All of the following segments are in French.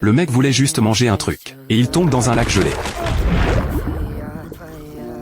Le mec voulait juste manger un truc. Et il tombe dans un lac gelé.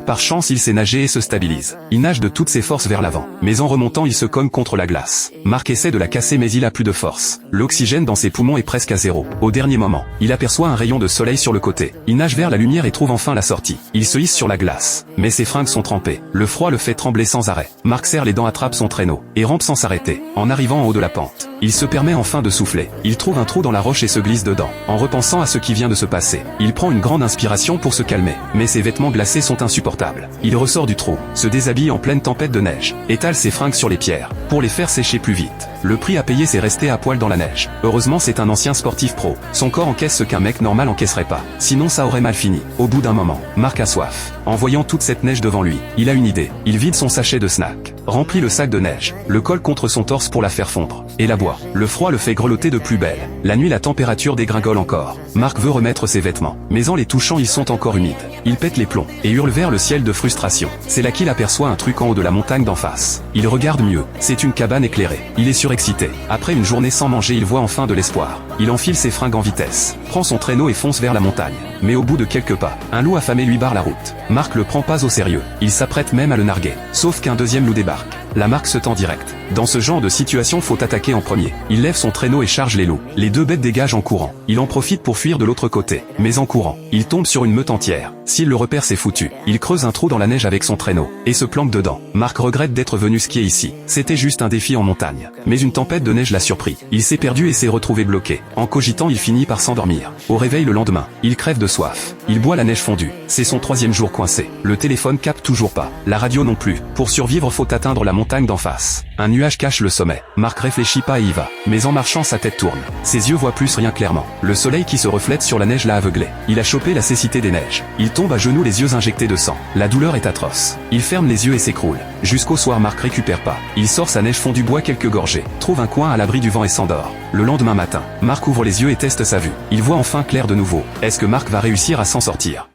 Par chance, il sait nager et se stabilise. Il nage de toutes ses forces vers l'avant. Mais en remontant, il se cogne contre la glace. Marc essaie de la casser mais il a plus de force. L'oxygène dans ses poumons est presque à zéro. Au dernier moment, il aperçoit un rayon de soleil sur le côté. Il nage vers la lumière et trouve enfin la sortie. Il se hisse sur la glace. Mais ses fringues sont trempées. Le froid le fait trembler sans arrêt. Marc serre les dents, attrape son traîneau et rampe sans s'arrêter. En arrivant en haut de la pente, il se permet enfin de souffler. Il trouve un trou dans la roche et se glisse dedans. En repensant à ce qui vient de se passer, il prend une grande inspiration pour se calmer. Mais ses vêtements glacés sont insupportables. Il ressort du trou, se déshabille en pleine tempête de neige, étale ses fringues sur les pierres, pour les faire sécher plus vite. Le prix à payer, c'est rester à poil dans la neige. Heureusement, c'est un ancien sportif pro. Son corps encaisse ce qu'un mec normal encaisserait pas. Sinon ça aurait mal fini. Au bout d'un moment, Marc a soif. En voyant toute cette neige devant lui, il a une idée. Il vide son sachet de snack, remplit le sac de neige, le colle contre son torse pour la faire fondre, et la boit. Le froid le fait grelotter de plus belle. La nuit, la température dégringole encore. Marc veut remettre ses vêtements, mais en les touchant, ils sont encore humides. Il pète les plombs, et hurle vers le ciel de frustration. C'est là qu'il aperçoit un truc en haut de la montagne d'en face. Il regarde mieux. C'est une cabane éclairée. Il est surexcité. Après une journée sans manger, il voit enfin de l'espoir. Il enfile ses fringues en vitesse, prend son traîneau et fonce vers la montagne. Mais au bout de quelques pas, un loup affamé lui barre la route. Marc le prend pas au sérieux. Il s'apprête même à le narguer. Sauf qu'un deuxième loup débarque. La marque se tend direct. Dans ce genre de situation, faut attaquer en premier. Il lève son traîneau et charge les loups. Les deux bêtes dégagent en courant. Il en profite pour fuir de l'autre côté. Mais en courant, il tombe sur une meute entière. S'il le repère, c'est foutu. Il creuse un trou dans la neige avec son traîneau et se planque dedans. Marc regrette d'être venu skier ici. C'était juste un défi en montagne. Mais une tempête de neige l'a surpris. Il s'est perdu et s'est retrouvé bloqué. En cogitant, il finit par s'endormir. Au réveil le lendemain, il crève de soif. Il boit la neige fondue. C'est son 3e jour coincé. Le téléphone capte toujours pas. La radio non plus. Pour survivre, faut atteindre la montagne d'en face. Un nuage cache le sommet. Marc réfléchit pas et y va. Mais en marchant, sa tête tourne. Ses yeux voient plus rien clairement. Le soleil qui se reflète sur la neige l'a aveuglé. Il a chopé la cécité des neiges. Il tombe à genoux, les yeux injectés de sang. La douleur est atroce. Il ferme les yeux et s'écroule. Jusqu'au soir, Marc récupère pas. Il sort sa neige fondue, boit quelques gorgées, trouve un coin à l'abri du vent et s'endort. Le lendemain matin, Marc ouvre les yeux et teste sa vue. Il voit enfin clair de nouveau. Est-ce que Marc va réussir à s'en sortir ?